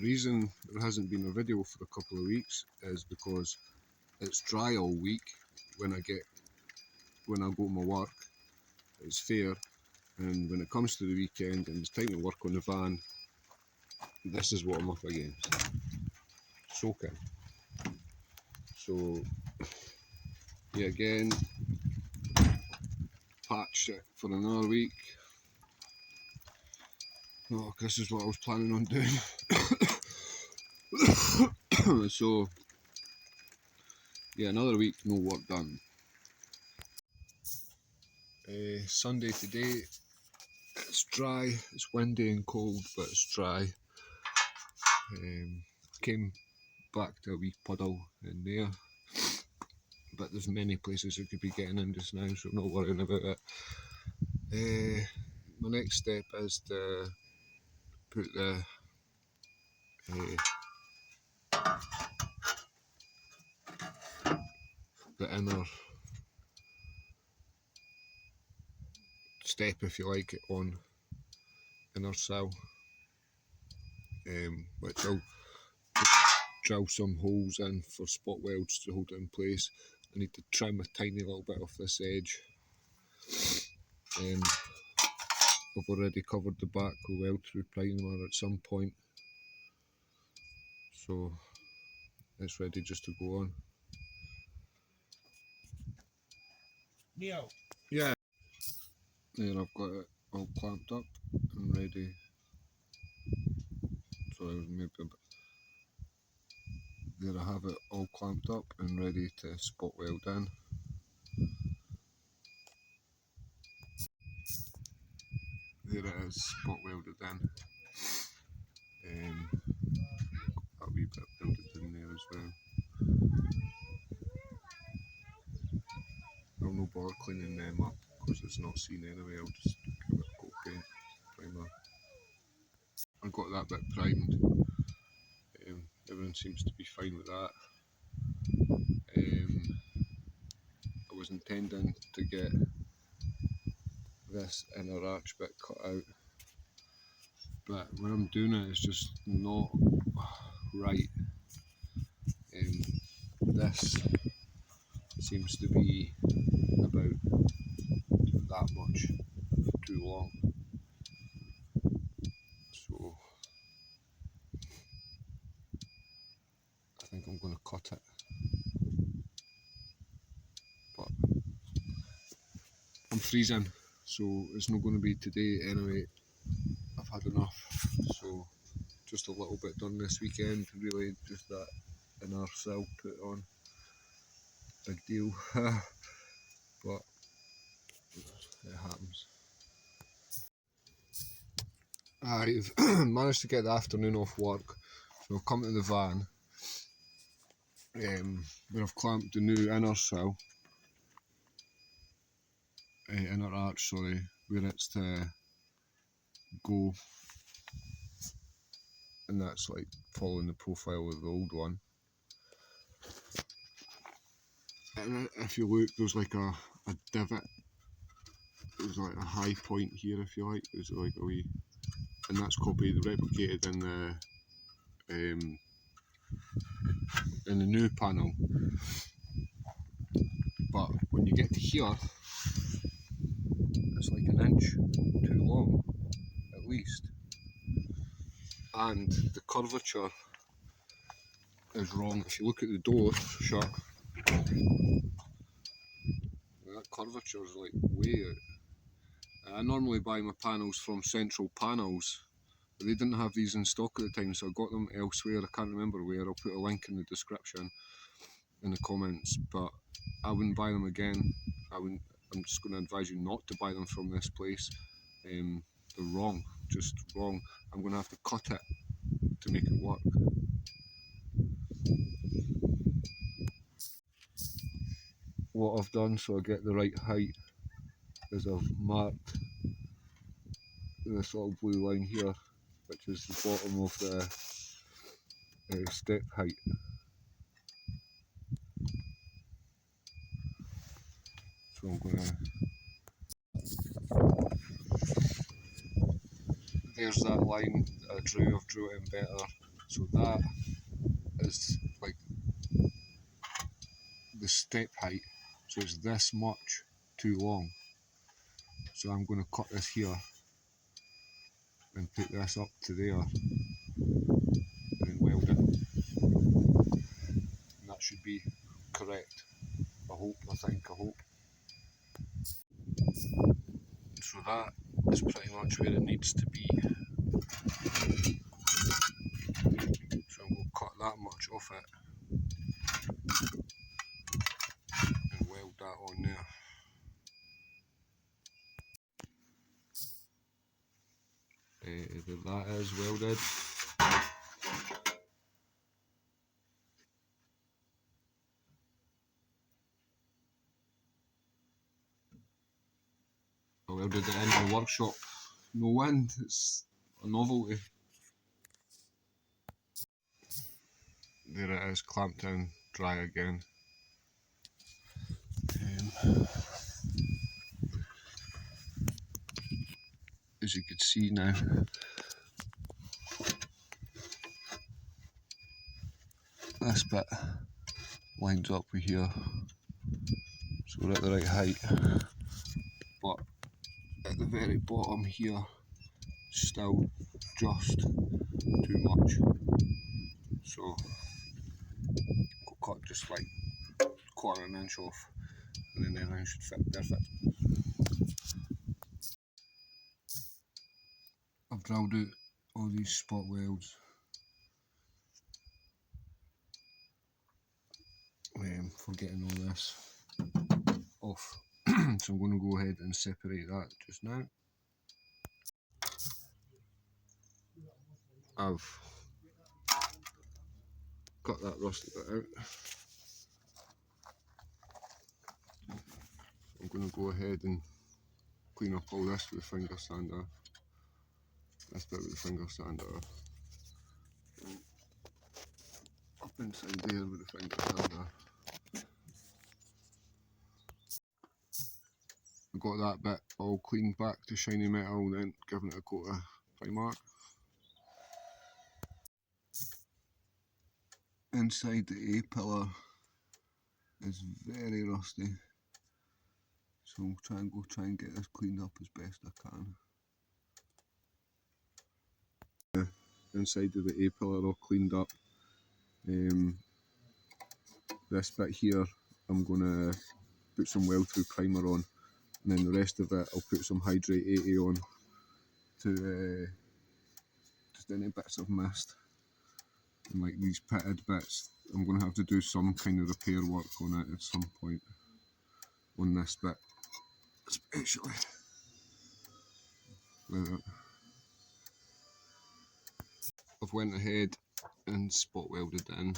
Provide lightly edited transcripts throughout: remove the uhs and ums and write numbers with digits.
reason there hasn't been a video for a couple of weeks is because it's dry all week when I go to my work. It's fair, and when it comes to the weekend and it's time to work on the van, this is what I'm up against. Soaking. So yeah, again, patched it for another week. Oh, this is what I was planning on doing. So yeah, another week, no work done. Sunday today, it's dry, it's windy and cold, but it's dry. Came back to a wee puddle in there, but there's many places I could be getting in just now, so I'm not worrying about it. My next step is to put the inner step, if you like, on inner sill, which I'll drill some holes in for spot welds to hold it in place. I need to trim a tiny little bit off this edge. I've already covered the back with weld through primer at some point, so it's ready just to go on. Neo. Yeah. There, I've got it all clamped up and ready. Sorry, maybe a bit. There I have it all clamped up and ready to spot weld in. There it is, spot welded in. A wee bit welded in there as well. I'll no bother cleaning them up because it's not seen anyway. I'll just give it a coat paint primer. I got that bit primed. Everything seems to be fine with that. I was intending to get this inner arch bit cut out, but when I'm doing it, it's just not right. This seems to be about that much too long, so I think I'm going to cut it. But I'm freezing, so it's not going to be today anyway. I've had enough, so just a little bit done this weekend, really, just that inner sill put on. Big deal. But it happens. I've managed to get the afternoon off work, so I've come to the van where I've clamped the new inner sill, inner arch, sorry, where it's to go, and that's like following the profile of the old one. And if you look, there's like a divot. There's like a high point here, if you like. There's like a wee, and that's copied, replicated in the new panel. But when you get to here, it's like an inch too long, at least. And the curvature is wrong. If you look at the door shut, that curvature is like way out. I normally buy my panels from Central Panels, but they didn't have these in stock at the time, so I got them elsewhere. I can't remember where. I'll put a link in the description, in the comments, but I wouldn't buy them again. I'm just going to advise you not to buy them from this place. They're wrong, just wrong. I'm going to have to cut it to make it work. What I've done so I get the right height is I've marked this little blue line here, which is the bottom of the step height. So I'm going to, there's that line that I drew. I've drew it in better So that is like the step height, so it's this much too long. So I'm going to cut this here and put this up to there and then weld it. And that should be correct. I hope. So that is pretty much where it needs to be. So I'm going to cut that much off it and weld that on there. That is welded. I welded it in the workshop. No wind, it's a novelty. There it is, clamped down, dry again. As you can see now, this bit lines up with here, so we're at the right height, but at the very bottom here, still just too much. So we'll cut just like 1/4 inch off, and then everything should fit perfect. I've drilled out all these spot welds. For getting all this off. So I'm going to go ahead and separate that just now. I've cut that rusty bit out. I'm going to go ahead and clean up all this with a finger sander. This bit with a finger sander. And up inside there with a finger sander. I got that bit all cleaned back to shiny metal, then given it a coat of Primark. Inside the A-pillar is very rusty, so I'll try and get this cleaned up as best I can. Inside of the A-pillar all cleaned up. This bit here I'm going to put some weld through primer on, and then the rest of it I'll put some Hydrate 80 on to just any bits I've missed. And like these pitted bits, I'm going to have to do some kind of repair work on it at some point, on this bit especially. I've went ahead and spot welded in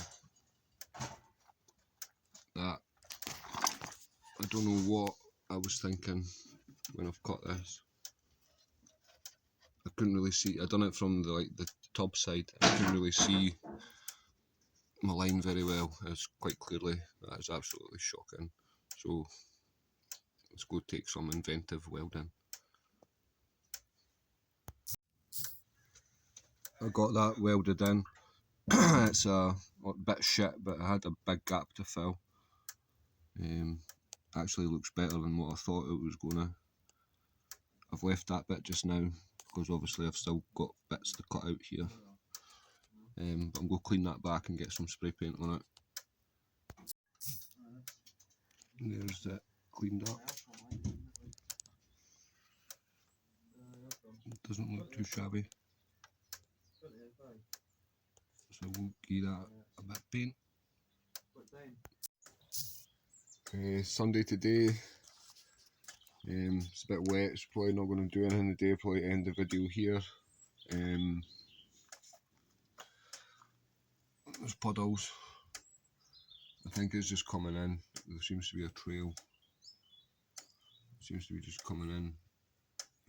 that. I don't know what I was thinking when I've cut this. I couldn't really see. I done it from the top side. I couldn't really see my line very well. It's quite clearly. That is absolutely shocking. So let's go take some inventive welding. I got that welded in. It's a bit shit, but I had a big gap to fill. Actually looks better than what I thought it was gonna. I've left that bit just now because obviously I've still got bits to cut out here. But I'm going to clean that back and get some spray paint on it. And there's it cleaned up. It doesn't look too shabby. So we'll give that a bit of paint. Sunday today. It's a bit wet, it's probably not going to do anything today, probably end the video here. There's puddles. I think it's just coming in. There seems to be a trail. It seems to be just coming in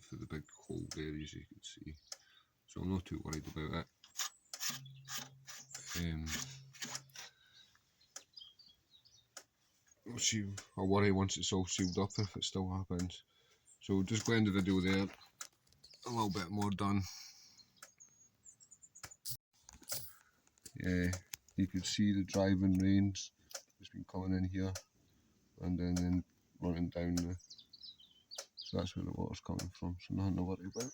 through the big hole there, as you can see. So I'm not too worried about it. I'll worry once it's all sealed up if it still happens. So just go end the video there. A little bit more done. you could see the driving rains. It's been coming in here and then running down the. So that's where the water's coming from. So nothing to worry about.